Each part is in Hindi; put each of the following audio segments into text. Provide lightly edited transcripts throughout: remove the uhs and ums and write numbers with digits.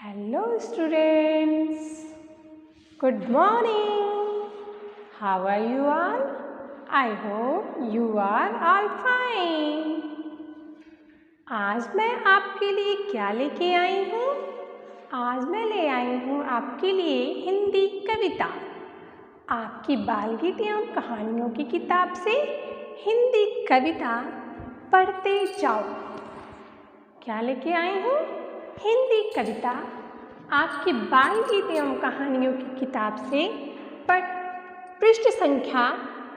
Hello students, good morning. How are you all? I hope you are all fine. आज मैं आपके लिए क्या लेके आई हूँ? आज मैं ले आई हूँ आपके लिए हिंदी कविता। आपकी बालगीत एवं कहानियों की किताब से हिंदी कविता पढ़ते जाओ। क्या लेके आई हूँ? हिंदी कविता आपकी बालगीत एवं कहानियों की किताब से पृष्ठ संख्या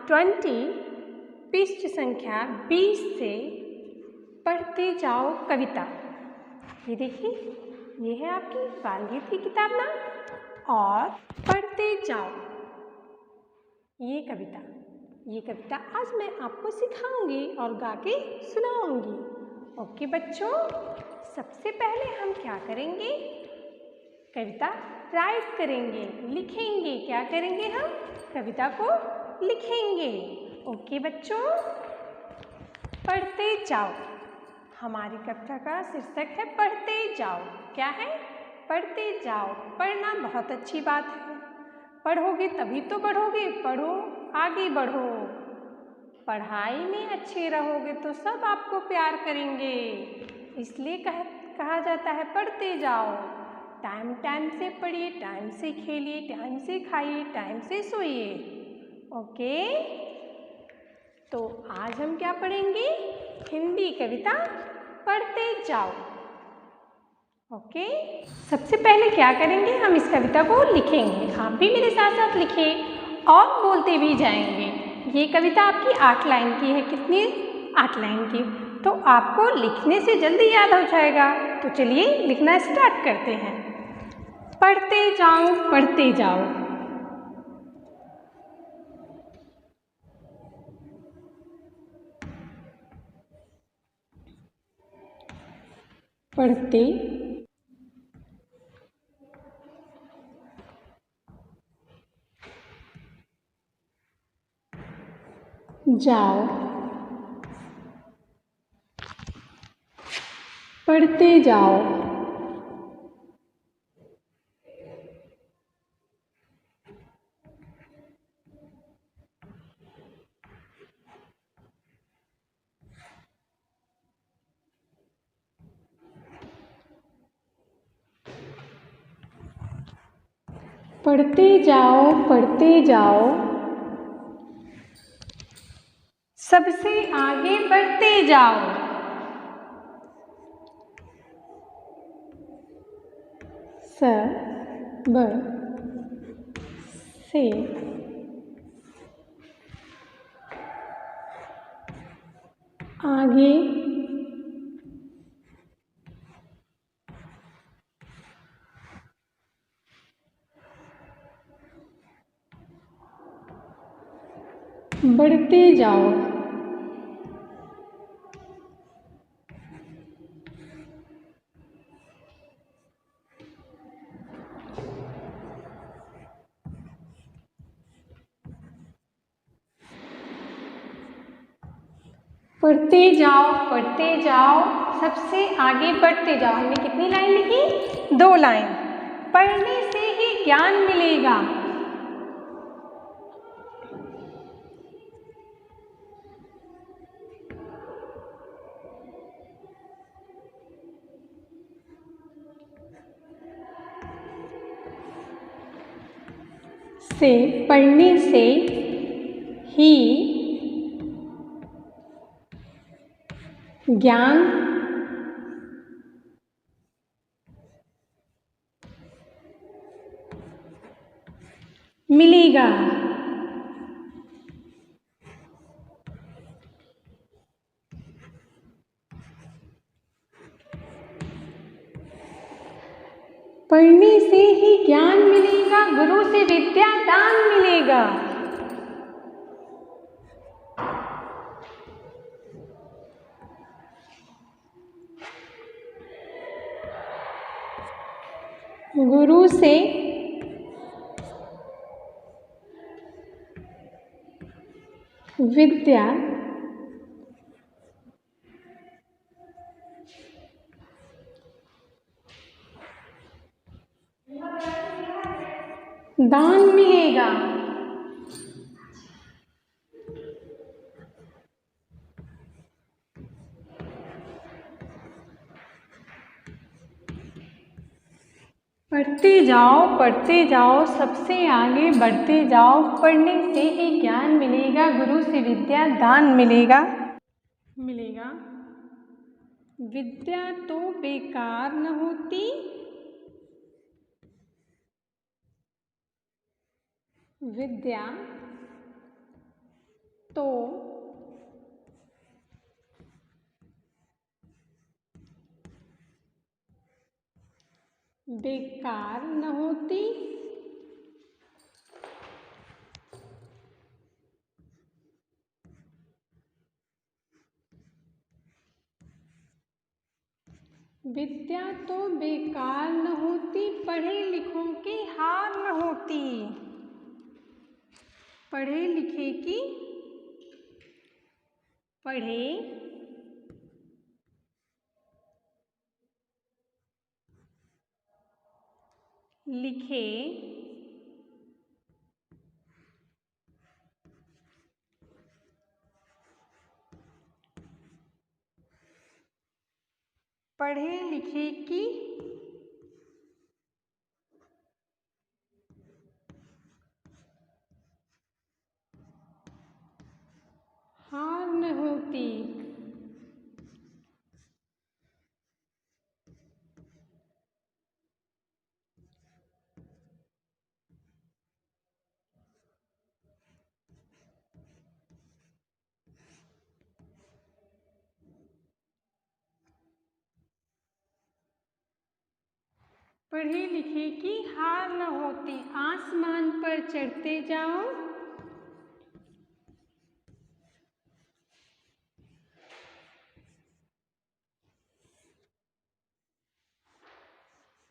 20 पृष्ठ संख्या 20 से पढ़ते जाओ कविता। ये देखिए, ये है आपकी बालगीत की किताब ना, और पढ़ते जाओ ये कविता आज मैं आपको सिखाऊंगी और गा के सुनाऊंगी। ओके बच्चों, सबसे पहले हम क्या करेंगे? कविता राइट करेंगे, लिखेंगे। क्या करेंगे? हम कविता को लिखेंगे। ओके बच्चों, पढ़ते जाओ। हमारी कविता का शीर्षक है पढ़ते जाओ। क्या है? पढ़ते जाओ। पढ़ना बहुत अच्छी बात है। पढ़ोगे तभी तो बढ़ोगे। पढ़ो, आगे बढ़ो। पढ़ाई में अच्छे रहोगे तो सब आपको प्यार करेंगे। इसलिए कहा जाता है पढ़ते जाओ। टाइम टाइम से पढ़िए, टाइम से खेलिए, टाइम से खाइए, टाइम से सोइए। ओके, तो आज हम क्या पढ़ेंगे? हिंदी कविता पढ़ते जाओ। ओके, सबसे पहले क्या करेंगे? हम इस कविता को लिखेंगे। आप भी मेरे साथ साथ लिखें और बोलते भी जाएंगे। ये कविता आपकी 8 लाइन की है। कितनी? 8 लाइन की। तो आपको लिखने से जल्दी याद हो जाएगा। तो चलिए लिखना स्टार्ट करते हैं। पढ़ते जाओ, पढ़ते जाओ। पढ़ते जाओ, पढ़ते जाओ। पढ़ते जाओ, पढ़ते जाओ। सबसे आगे बढ़ते जाओ। से आगे बढ़ते जाओ। पढ़ते जाओ, पढ़ते जाओ। सबसे आगे बढ़ते जाओ। हमने कितनी लाइन लिखी? 2 लाइन। पढ़ने से ही ज्ञान मिलेगा। पढ़ने से ही ज्ञान मिलेगा। पढ़ने से ही ज्ञान मिलेगा, गुरु से विद्या दान मिलेगा। गुरु से विद्या दान मिलेगा। पढ़ते जाओ, सबसे आगे बढ़ते जाओ। पढ़ने से ही ज्ञान मिलेगा, गुरु से विद्या दान मिलेगा। विद्या तो बेकार न होती, विद्या तो बेकार न होती, विद्या तो बेकार न होती, पढ़े लिखों की हार न होती। पढ़े लिखे की, पढ़े लिखे पढ़े लिखे की हार न होती। पढ़े लिखे की हार न होती, आसमान पर चढ़ते जाओ,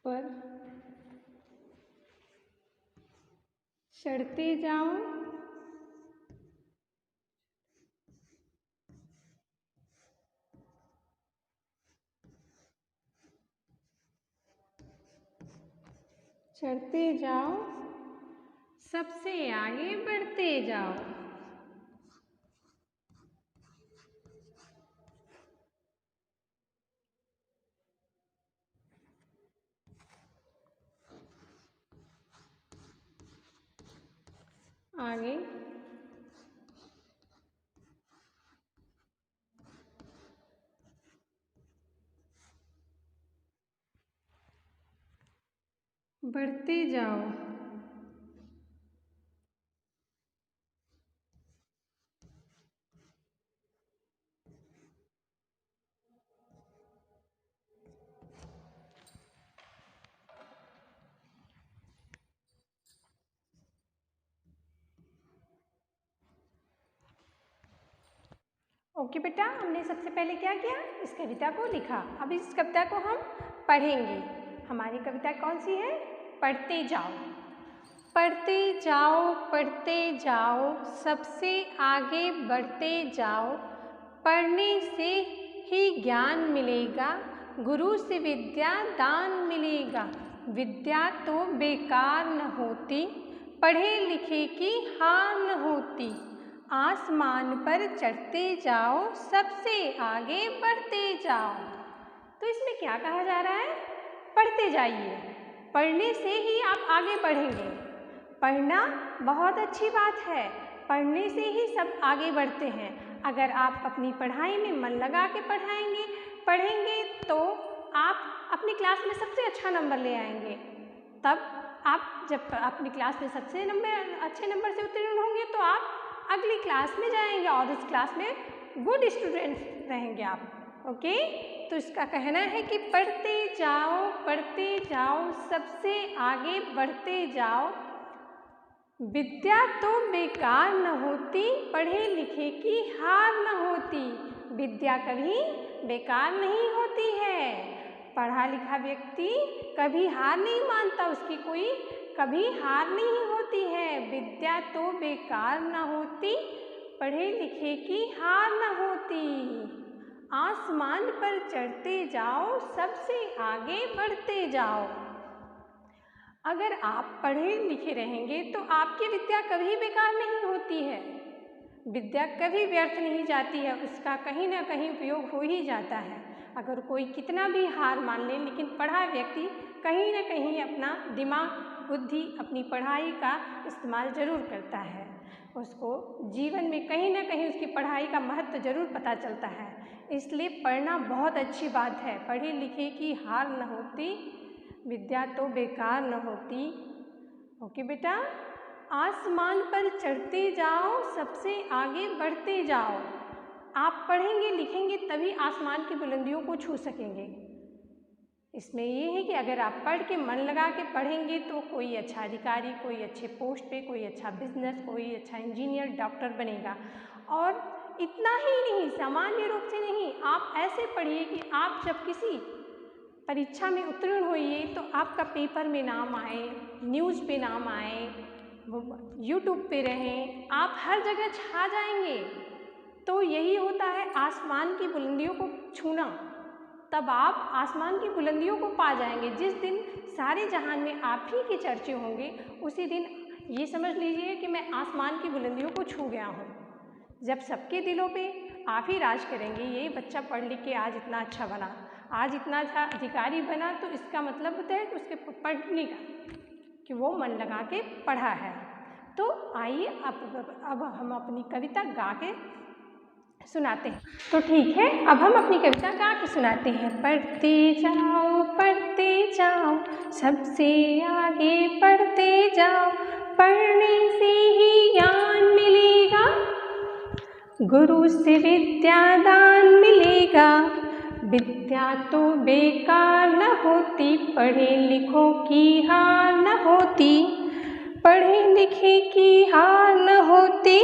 पर चढ़ते जाओ, चढ़ते जाओ, सबसे आगे बढ़ते जाओ। आगे बढ़ते जाओ। ओके बेटा, हमने सबसे पहले क्या किया, इस कविता को लिखा। अब इस कविता को हम पढ़ेंगे। हमारी कविता कौन सी है? पढ़ते जाओ। पढ़ते जाओ, पढ़ते जाओ, सबसे आगे बढ़ते जाओ। पढ़ने से ही ज्ञान मिलेगा, गुरु से विद्या दान मिलेगा। विद्या तो बेकार न होती, पढ़े लिखे की हार न होती। आसमान पर चढ़ते जाओ, सबसे आगे बढ़ते जाओ। तो इसमें क्या कहा जा रहा है? पढ़ते जाइए, पढ़ने से ही आप आगे बढ़ेंगे। पढ़ना बहुत अच्छी बात है, पढ़ने से ही सब आगे बढ़ते हैं। अगर आप अपनी पढ़ाई में मन लगा के पढ़ेंगे तो आप अपनी क्लास में सबसे अच्छा नंबर ले आएंगे। तब आप जब अपनी क्लास में सबसे अच्छे नंबर से उत्तीर्ण होंगे तो आप अगली क्लास में जाएंगे और उस क्लास में गुड स्टूडेंट रहेंगे आप। ओके, तो इसका कहना है कि पढ़ते जाओ, सबसे आगे बढ़ते जाओ। विद्या तो बेकार न होती, पढ़े लिखे की हार न होती। विद्या कभी बेकार नहीं होती है। पढ़ा लिखा व्यक्ति कभी हार नहीं मानता, उसकी कोई कभी हार नहीं होती है। विद्या तो बेकार न होती, पढ़े लिखे की हार न होती। आसमान पर चढ़ते जाओ, सबसे आगे बढ़ते जाओ। अगर आप पढ़े लिखे रहेंगे तो आपकी विद्या कभी बेकार नहीं होती है। विद्या कभी व्यर्थ नहीं जाती है, उसका कहीं ना कहीं उपयोग हो ही जाता है। अगर कोई कितना भी हार मान ले, लेकिन पढ़ा व्यक्ति कहीं ना कहीं अपना दिमाग, बुद्धि, अपनी पढ़ाई का इस्तेमाल ज़रूर करता है। उसको जीवन में कहीं ना कहीं उसकी पढ़ाई का महत्व ज़रूर पता चलता है। इसलिए पढ़ना बहुत अच्छी बात है। पढ़े लिखे की हार न होती, विद्या तो बेकार न होती। ओके बेटा, आसमान पर चढ़ते जाओ, सबसे आगे बढ़ते जाओ। आप पढ़ेंगे लिखेंगे तभी आसमान की बुलंदियों को छू सकेंगे। इसमें ये है कि अगर आप पढ़ के मन लगा के पढ़ेंगे तो कोई अच्छा अधिकारी, कोई अच्छे पोस्ट पे, कोई अच्छा बिजनेस, कोई अच्छा इंजीनियर, डॉक्टर बनेगा। और इतना ही नहीं, सामान्य रूप से नहीं, आप ऐसे पढ़िए कि आप जब किसी परीक्षा में उत्तीर्ण होइए तो आपका पेपर में नाम आए, न्यूज़ पे नाम आए, यूट्यूब पे रहें, आप हर जगह छा जाएंगे। तो यही होता है आसमान की बुलंदियों को छूना। तब आप आसमान की बुलंदियों को पा जाएंगे। जिस दिन सारे जहान में आप ही के चर्चे होंगे, उसी दिन ये समझ लीजिए कि मैं आसमान की बुलंदियों को छू गया हूँ। जब सबके दिलों पे आप ही राज करेंगे, ये बच्चा पढ़ लिख के आज इतना अच्छा बना, आज इतना अच्छा अधिकारी बना, तो इसका मतलब होता है कि उसके पढ़ने का, कि वो मन लगा के पढ़ा है। तो आइए अब हम अपनी कविता गा के सुनाते हैं। तो ठीक है, अब हम अपनी कविता गा के सुनाते हैं। पढ़ते जाओ, सबसे आगे बढ़ते जाओ, पढ़ने से ही ज्ञान मिलेगा, गुरु से विद्या दान मिलेगा। विद्या तो बेकार न होती, पढ़े लिखों की हार न होती, पढ़े लिखे की हार न होती।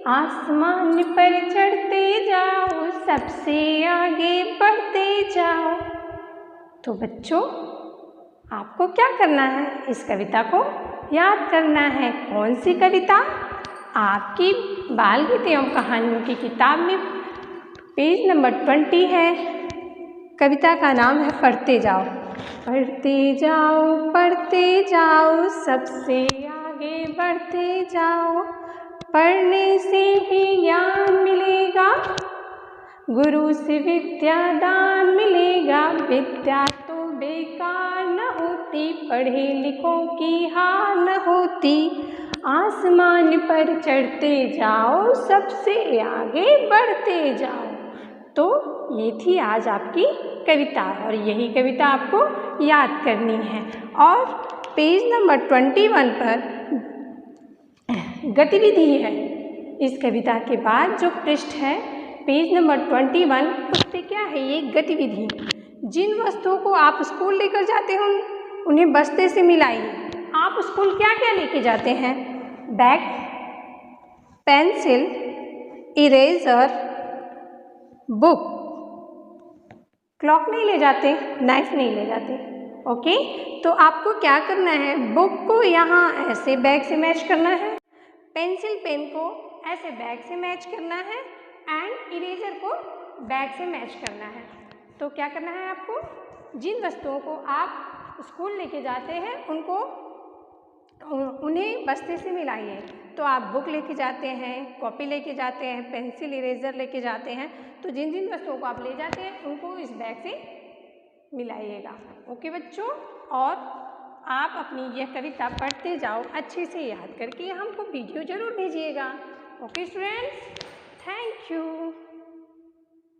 आसमान पर चढ़ते जाओ, सबसे आगे बढ़ते जाओ। तो बच्चों, आपको क्या करना है? इस कविता को याद करना है। कौन सी कविता? आपकी बाल गीत एवं कहानियों की किताब में पेज नंबर 20 है। कविता का नाम है पढ़ते जाओ। पढ़ते जाओ, सबसे आगे बढ़ते जाओ, पढ़ने से ही ज्ञान मिलेगा, गुरु से विद्या दान मिलेगा। विद्या तो बेकार न होती, पढ़े लिखों की हार न होती। आसमान पर चढ़ते जाओ, सबसे आगे बढ़ते जाओ। तो ये थी आज आपकी कविता, और यही कविता आपको याद करनी है। और पेज नंबर 21 पर गतिविधि है। इस कविता के बाद जो पृष्ठ है पेज नंबर 21, उस पर क्या है? ये गतिविधि। जिन वस्तुओं को आप स्कूल लेकर जाते हो उन्हें बस्ते से मिलाइए। आप स्कूल क्या क्या लेके जाते हैं? Bag, pencil, eraser, book. Clock नहीं ले जाते, नाइफ नहीं ले जाते। ओके, तो आपको क्या करना है? बुक को यहाँ ऐसे बैग से मैच करना है, पेंसिल पेन को ऐसे बैग से मैच करना है, एंड इरेजर को बैग से मैच करना है। तो क्या करना है आपको? जिन वस्तुओं को आप स्कूल लेके जाते हैं उन्हें बस्ते से मिलाइए। तो आप बुक लेके जाते हैं, कॉपी लेके जाते हैं, पेंसिल इरेजर लेके जाते हैं, तो जिन जिन वस्तुओं को आप ले जाते हैं उनको इस बैग से मिलाइएगा। ओके बच्चों, और आप अपनी यह कविता पढ़ते जाओ, अच्छे से याद करके हमको वीडियो ज़रूर भेजिएगा। Okay students, thank you.